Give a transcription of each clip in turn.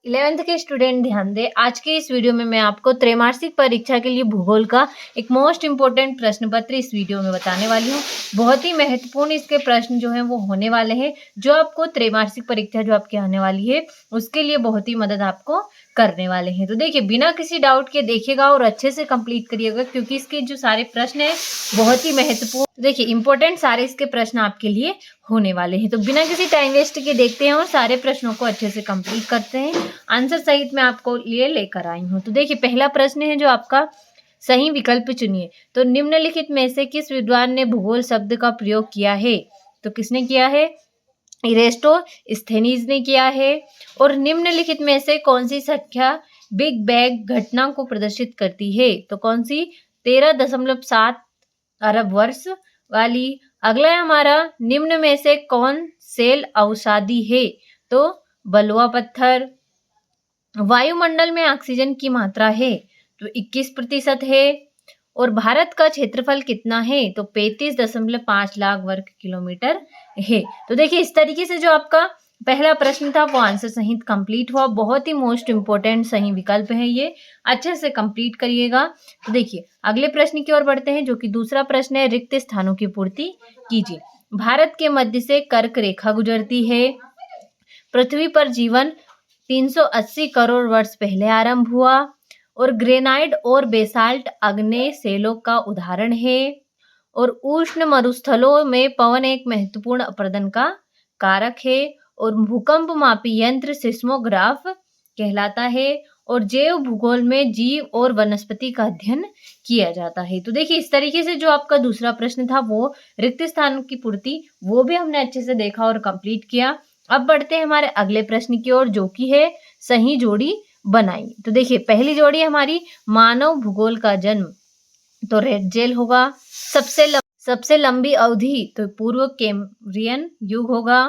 11th के student ध्यान दें। आज के इस वीडियो में मैं आपको त्रैमासिक परीक्षा के लिए भूगोल का एक मोस्ट इंपोर्टेंट प्रश्न पत्र इस वीडियो में बताने वाली हूँ। बहुत ही महत्वपूर्ण इसके प्रश्न जो हैं वो होने वाले हैं, जो आपको त्रैमासिक परीक्षा जो आपकी आने वाली है उसके लिए बहुत ही मदद आपको करने वाले हैं। तो देखिए, बिना किसी डाउट के देखिएगा और अच्छे से कंप्लीट करिएगा, क्योंकि इसके जो सारे प्रश्न हैं बहुत ही महत्वपूर्ण, देखिए इंपॉर्टेंट सारे इसके प्रश्न आपके लिए होने वाले हैं। तो बिना किसी टाइम वेस्ट के देखते हैं और सारे प्रश्नों को अच्छे से कंप्लीट करते हैं। आंसर सहित मैं आपको लिए लेकर आई हूँ। तो देखिए, पहला प्रश्न है जो आपका, सही विकल्प चुनिए। तो निम्नलिखित में से किस विद्वान ने भूगोल शब्द का प्रयोग किया है? तो किसने किया है? इरेस्टोस्थेनीज ने किया है। और निम्नलिखित में से कौन सी संख्या बिग बैंग घटना को प्रदर्शित करती है? तो कौन सी? 13.7 अरब वर्ष वाली। अगला है हमारा, निम्न में से कौन सेल अवसादी है? तो बलुआ पत्थर। वायुमंडल में ऑक्सीजन की मात्रा है? तो 21% है। और भारत का क्षेत्रफल कितना है? तो 35.5 लाख वर्ग किलोमीटर है। तो देखिए, इस तरीके से जो आपका पहला प्रश्न था वो आंसर सहित कंप्लीट हुआ। बहुत ही मोस्ट इंपोर्टेंट सही विकल्प है ये, अच्छे से कंप्लीट करिएगा। तो देखिए, अगले प्रश्न की ओर बढ़ते हैं, जो कि दूसरा प्रश्न है, रिक्त स्थानों की पूर्ति कीजिए। भारत के मध्य से कर्क रेखा गुजरती है। पृथ्वी पर जीवन 380 करोड़ वर्ष पहले आरंभ हुआ। और ग्रेनाइट और बेसाल्ट अग्नेय सेलों का उदाहरण है। और उष्ण मरुस्थलों में पवन एक महत्वपूर्ण अपरदन का कारक है। और भूकंप मापी यंत्र सिस्मोग्राफ कहलाता है। और जैव भूगोल में जीव और वनस्पति का अध्ययन किया जाता है। तो देखिए, इस तरीके से जो आपका दूसरा प्रश्न था वो रिक्त स्थानों की पूर्ति, वो भी हमने अच्छे से देखा और कंप्लीट किया। अब बढ़ते हैं हमारे अगले प्रश्न की ओर, जो कि है सही जोड़ी बनाई। तो देखिए, पहली जोड़ी हमारी, मानव भूगोल का जन्म, तो रेड जेल होगा। सबसे लंबी अवधि, तो पूर्व कैम्ब्रियन युग होगा।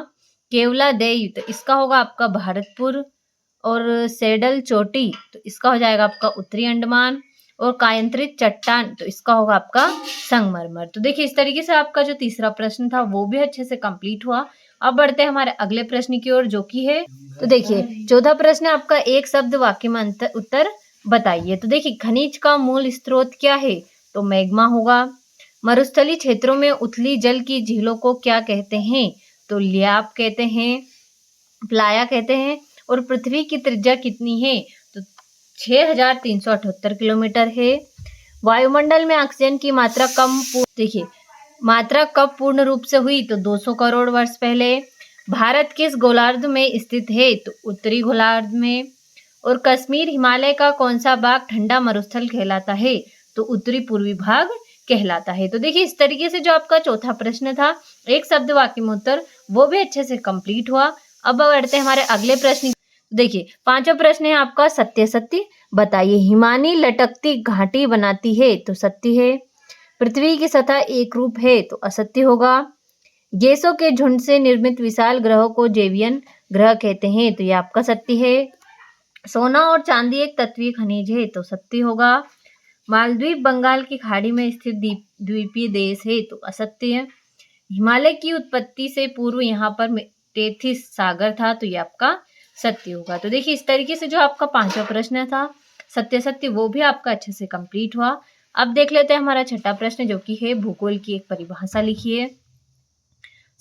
केवलादेव, तो इसका होगा आपका भारतपुर। और सेडल चोटी, तो इसका हो जाएगा आपका उत्तरी अंडमान। और कायंत्रित चट्टान, तो इसका होगा आपका संगमरमर। तो देखिए, इस तरीके से आपका जो तीसरा प्रश्न था वो भी अच्छे से कंप्लीट हुआ। अब बढ़ते हैं हमारे अगले प्रश्न की ओर, जो कि है, तो देखिए चौथा प्रश्न है आपका, एक शब्द वाक्य में उत्तर बताइए। तो देखिए, खनिज का मूल स्रोत क्या है? तो मैग्मा होगा। मरुस्थलीय क्षेत्रों में उथली जल की झीलों को क्या कहते हैं? तो ल्याप कहते हैं, प्लाया कहते हैं। और पृथ्वी की त्रिज्या कितनी है? तो 6378 किलोमीटर है। वायुमंडल में ऑक्सीजन की मात्रा देखिए, मात्रा कब पूर्ण रूप से हुई? तो 200 करोड़ वर्ष पहले। भारत किस गोलार्ध में स्थित है? तो उत्तरी गोलार्ध में। और कश्मीर हिमालय का कौन सा भाग ठंडा मरुस्थल कहलाता है? तो उत्तरी पूर्वी भाग कहलाता है। तो देखिए, इस तरीके से जो आपका चौथा प्रश्न था, एक शब्द वाक्य में उत्तर, वो भी अच्छे से कंप्लीट हुआ। अब बढ़ते हैं हमारे अगले प्रश्न। देखिए, पांचवा प्रश्न है आपका, सत्य सत्य बताइए। हिमानी लटकती घाटी बनाती है? तो सत्य है। पृथ्वी की सतह एक रूप है? तो असत्य होगा। गैसों के झुंड से निर्मित विशाल ग्रहों को जेवियन ग्रह कहते हैं? तो ये आपका सत्य है। सोना और चांदी एक तत्वीय खनिज है? तो सत्य होगा। मालदीव बंगाल की खाड़ी में स्थित द्वीपीय देश है? तो असत्य है। हिमालय की उत्पत्ति से पूर्व यहाँ पर टेथिस सागर था? तो ये आपका सत्य होगा। तो देखिए, इस तरीके से जो आपका पांचवा प्रश्न था सत्य सत्य, वो भी आपका अच्छे से कंप्लीट हुआ। अब देख लेते हैं हमारा छठा प्रश्न, जो कि है भूगोल की एक परिभाषा लिखिए।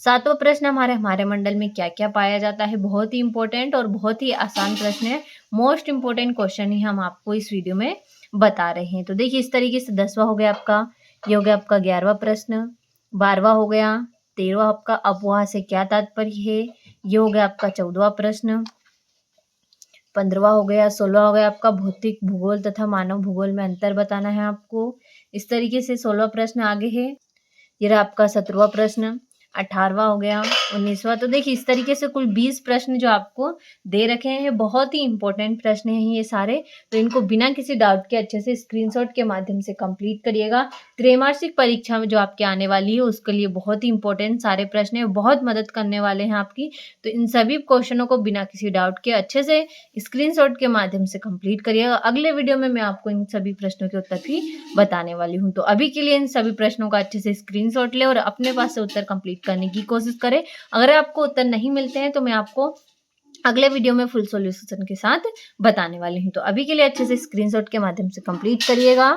सातवां प्रश्न हमारे मंडल में क्या क्या पाया जाता है? बहुत ही इंपॉर्टेंट और बहुत ही आसान प्रश्न है, मोस्ट इंपॉर्टेंट क्वेश्चन ही हम आपको इस वीडियो में बता रहे हैं। तो देखिए, इस तरीके से 10वां हो गया आपका, ये हो गया आपका 11वां प्रश्न। 12वां हो गया। 13वां आपका, अफवाह से क्या तात्पर्य है? ये हो गया आपका 14वां प्रश्न। 15वां हो गया। 16वां हो गया आपका, भौतिक भूगोल तथा मानव भूगोल में अंतर बताना है आपको। इस तरीके से 16वां प्रश्न आगे है। ये रहा आपका 17वां प्रश्न। 18वां हो गया। 19वां। तो देखिए, इस तरीके से कुल 20 प्रश्न जो आपको दे रखे हैं, बहुत ही इंपॉर्टेंट प्रश्न हैं ये सारे। तो इनको बिना किसी डाउट के अच्छे से स्क्रीनशॉट के माध्यम से कंप्लीट करिएगा। त्रैमासिक परीक्षा में जो आपके आने वाली है उसके लिए बहुत ही इंपॉर्टेंट सारे प्रश्न हैं, बहुत मदद करने वाले हैं आपकी। तो इन सभी क्वेश्चनों को बिना किसी डाउट के अच्छे से स्क्रीनशॉट के माध्यम से कंप्लीट करिएगा। अगले वीडियो में मैं आपको इन सभी प्रश्नों के उत्तर भी बताने वाली हूँ। तो अभी के लिए इन सभी प्रश्नों का अच्छे से स्क्रीनशॉट ले और अपने पास से उत्तर कंप्लीट करने की कोशिश करें। अगर आपको उत्तर नहीं मिलते हैं तो मैं आपको अगले वीडियो में फुल सॉल्यूशन के साथ बताने वाली हूँ। तो अभी के लिए अच्छे से स्क्रीनशॉट के माध्यम से कंप्लीट करिएगा।